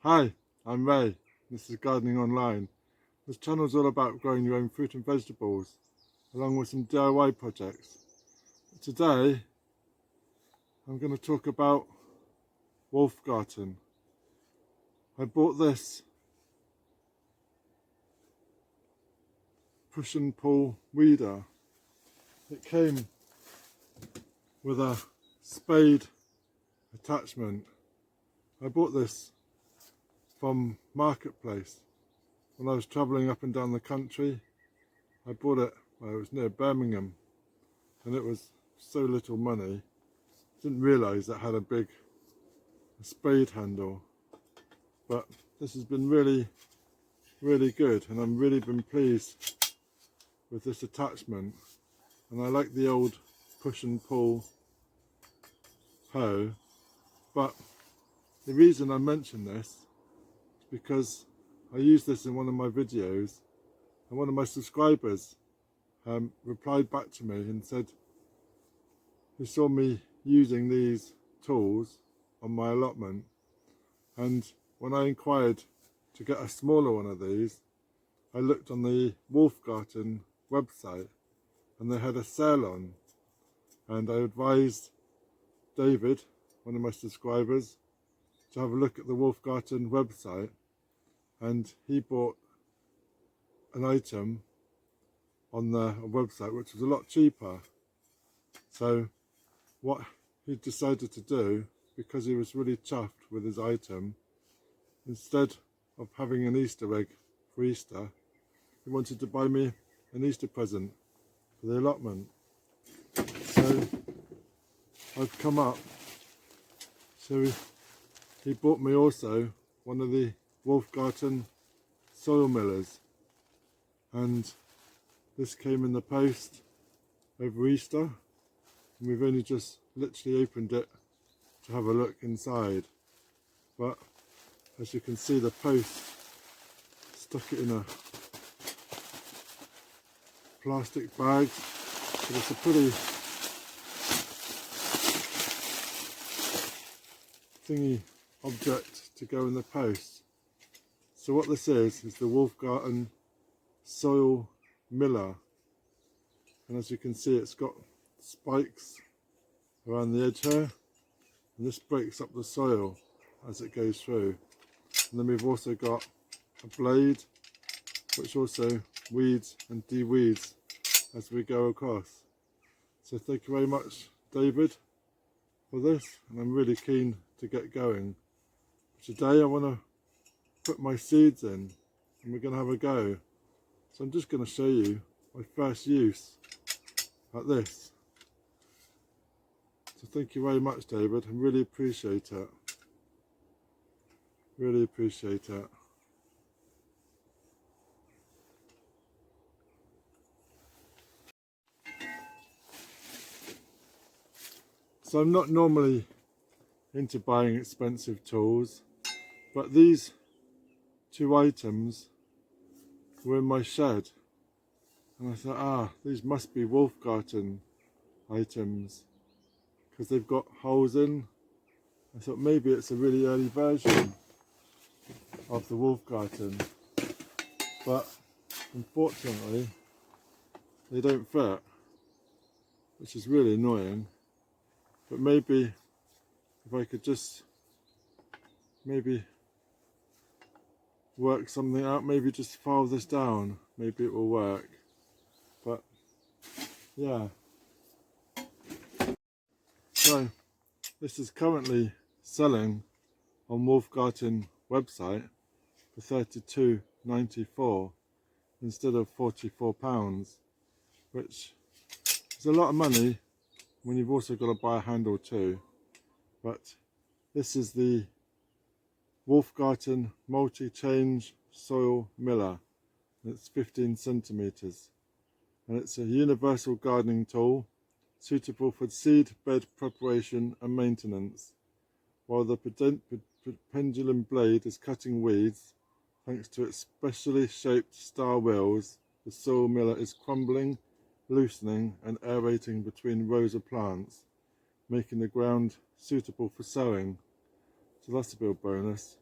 Hi, I'm Ray. This is Gardening Online. This channel is all about growing your own fruit and vegetables, along with some DIY projects. Today, I'm going to talk about Garten. I bought this push and pull weeder. It came with a spade attachment. I bought this from Marketplace when I was travelling up and down the country. I bought it, well, it was near Birmingham, and it was so little money. Didn't realise it had a spade handle, but this has been really good, and I'm really been pleased with this attachment. And I like the old push and pull hoe, but the reason I mention this is because I used this in one of my videos, and one of my subscribers replied back to me and said he saw me using these tools on my allotment, and when I inquired to get a smaller one of these, I looked on the Garten website and they had a sale on, and I advised David, one of my subscribers, to have a look at the Garten website, and he bought an item on the website which was a lot cheaper. So what he decided to do, because he was really chuffed with his item, instead of having an Easter egg for Easter, he wanted to buy me an Easter present for the allotment. So I've come up, so he bought me also one of the Garten soil millers, and this came in the post over Easter, and we've only just literally opened it to have a look inside. But as you can see, the post stuck it in a plastic bag, but it's a pretty thingy object to go in the post. So what this is the Garten soil miller, and as you can see, it's got spikes around the edge here, and this breaks up the soil as it goes through. And then we've also got a blade which also weeds and de-weeds as we go across. So thank you very much, David, for this, and I'm really keen to get going. Today I want to put my seeds in, and we're going to have a go. So I'm just going to show you my first use at this. So thank you very much, David. I really appreciate it. Really appreciate it. So I'm not normally into buying expensive tools, but these two items were in my shed, and I thought, these must be Garten items, because they've got holes in. I thought maybe it's a really early version of the Garten, but unfortunately they don't fit, which is really annoying. But maybe if I could just work something out, maybe just file this down, maybe it will work. But yeah, so this is currently selling on Garten website for £32.94 instead of £44, which is a lot of money when you've also got to buy a handle too. But this is the Garten multi-change soil miller. It's 15 centimeters, and it's a universal gardening tool suitable for seed bed preparation and maintenance. While the pendulum blade is cutting weeds, thanks to its specially shaped star wheels, the soil miller is crumbling, loosening and aerating between rows of plants, making the ground suitable for sowing. So that's a real bonus.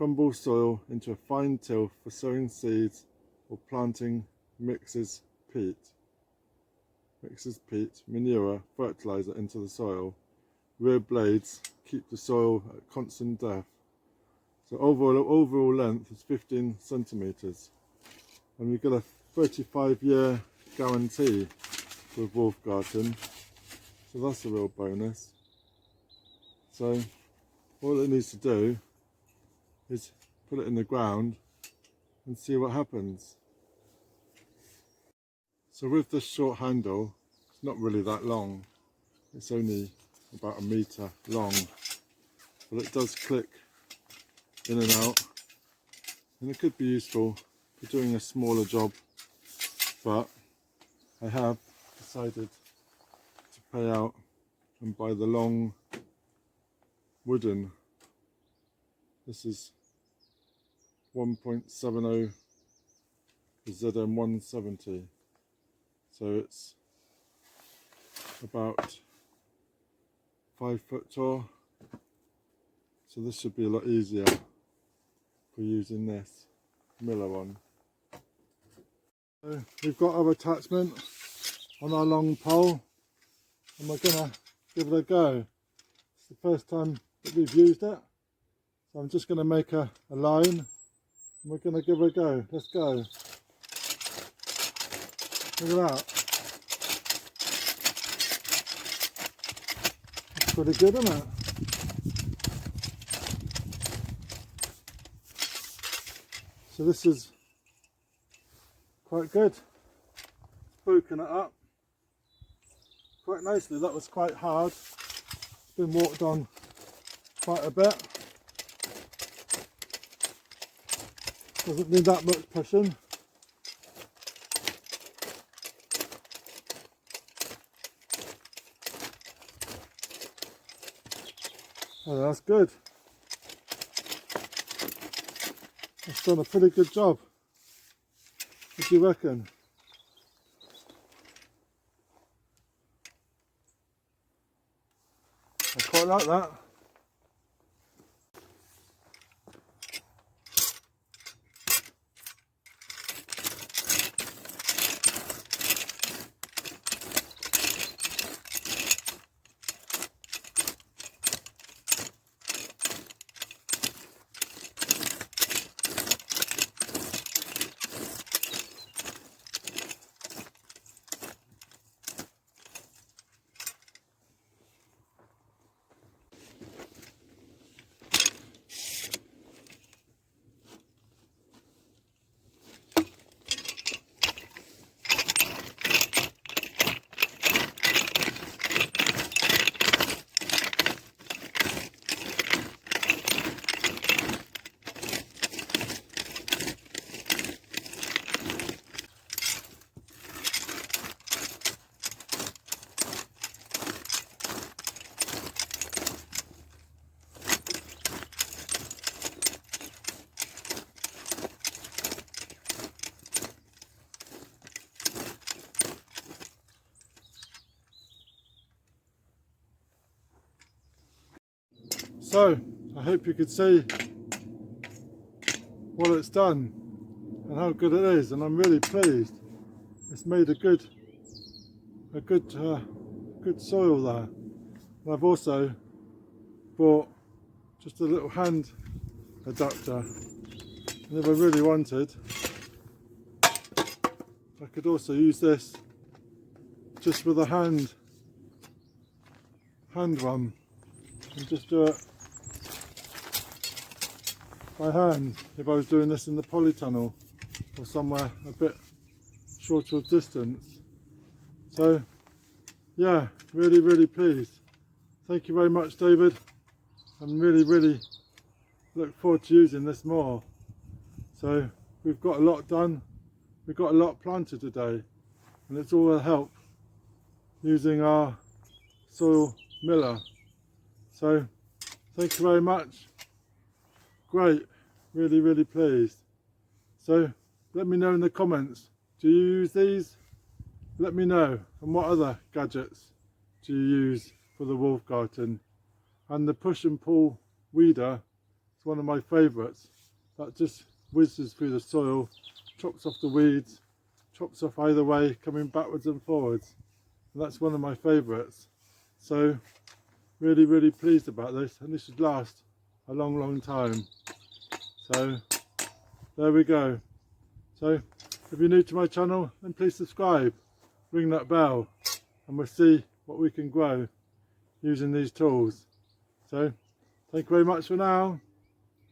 crumble soil into a fine till for sowing seeds or planting. Mixes peat, manure, fertilizer into the soil. Rear blades keep the soil at constant depth. So overall length is 15 centimeters, and we get a 35-year guarantee with Wolf Garten, so that's a real bonus. So all it needs to do is put it in the ground and see what happens. So with this short handle, it's not really that long, it's only about 1 meter long, but it does click in and out, and it could be useful for doing a smaller job, but I have decided to pay out and buy the long wooden. This is 1.70 ZM170, so it's about 5 foot tall, so this should be a lot easier for using this Miller one. So we've got our attachment on our long pole, and we're going to give it a go. It's the first time that we've used it, so I'm just going to make a line and we're going to give it a go. Let's go. Look at that. That's pretty good, isn't it? So this is quite good. Spooking it up quite nicely. That was quite hard. It's been walked on quite a bit. Doesn't need that much pushing. Oh, that's good. It's done a pretty good job. What do you reckon? I quite like that. So, I hope you could see what it's done and how good it is, and I'm really pleased. It's made a good soil there. And I've also bought just a little hand adapter, and if I really wanted, I could also use this just with a hand one and just do it by hand if I was doing this in the polytunnel or somewhere a bit shorter of distance. So yeah, really pleased. Thank you very much, David. I'm really look forward to using this more. So we've got a lot done, we've got a lot planted today, and it's all a help using our soil miller. So thank you very much. Great, really pleased. So let me know in the comments, do you use these? Let me know. And what other gadgets do you use for the Wolf Garten? And the push and pull weeder It's one of my favourites. That just whizzes through the soil, chops off the weeds, chops off either way, coming backwards and forwards. And that's one of my favourites. So really, really pleased about this, and this should last a long, long time. So there we go. So if you're new to my channel, then please subscribe, ring that bell, and we'll see what we can grow using these tools. So thank you very much for now.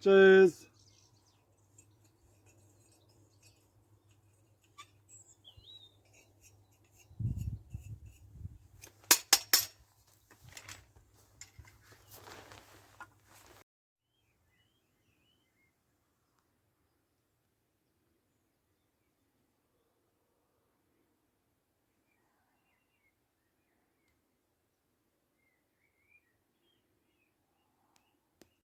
Cheers.